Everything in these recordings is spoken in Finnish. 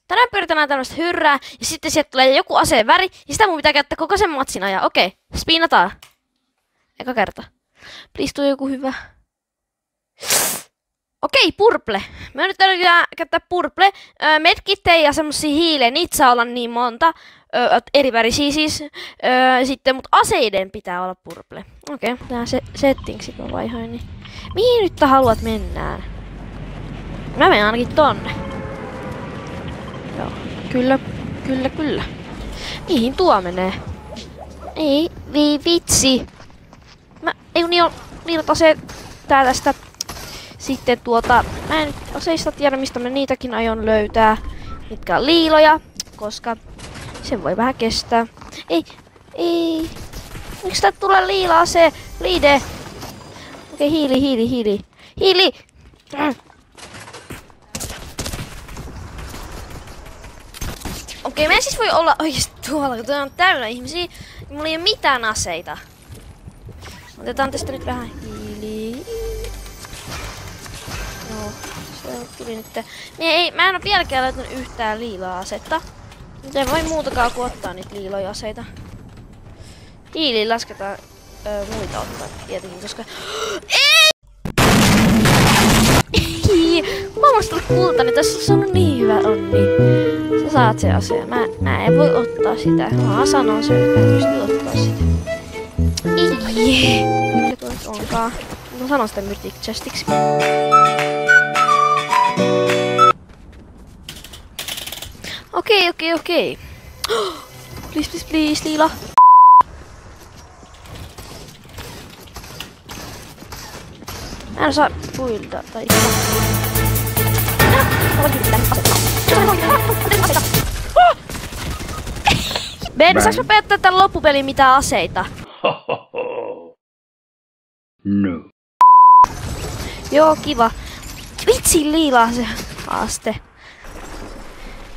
Tänään pyöritään tämmöstä hyrrää, ja sitten sieltä tulee joku aseen väri, ja sitä mun pitää käyttää koko sen matsin ajan. Okei, spiinataan. Eka kerta. Please tuu joku hyvä. Okei, purple. Me nyt täytyy käyttää purple. Medkittejä ja semmosia hiileä, niitä saa olla niin monta. Eri värisiä siis. Sitten, mut aseiden pitää olla purple. Okei, tää settingsit mä vaihoin. Niin. Mihin nyt haluat mennään? Mä menen ainakin tonne. Joo, kyllä. Mihin tuo menee? Ei, vitsi. Niin on aseet tää tästä. Sitten mä en aseista tiedä mistä mä niitäkin aion löytää. Mitkä on liiloja, koska sen voi vähän kestää. Ei. Miksi tää tulee liila ase? Liide. Okei, hiili. Okei, me siis voi olla oikeesti tuolla, kun on täynnä ihmisiä. Mulla ei oo mitään aseita. Otetaan tästä nyt vähän hiiliä. Joo, se tuli nyt. Mä en oo vieläkään löytänyt yhtään liilaa asetta. Mutta ei voi muutakaan kuin ottaa niitä liiloja aseita. Hiiliin lasketaan muita ottaa tietenkin, koska... Ei! Mä oon tullut kultani, tässä on niin hyvä onni. Sä saat se aseen. Mä en voi ottaa sitä. Mä sanon sen, että mä en pysty ottaa sitä. Mikä tuo nyt onkaan? Mä sanon sitä Mythic Chestiksi. Okei. Please, liila. Mä en saa puilta tai... Ben, saaks mä päättää tän loppupelin mitään aseita? No. Joo, kiva. Vitsi, liilaa se haaste.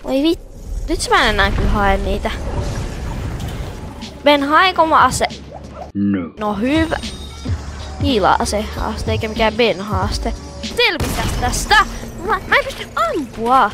Oi nyt mä en enää kyllä hae niitä. Ben, haeko mä ase? No. No hyvä. Liila ase haaste eikä mikään Ben haaste. Selvitä tästä! Mä en pysty ampua!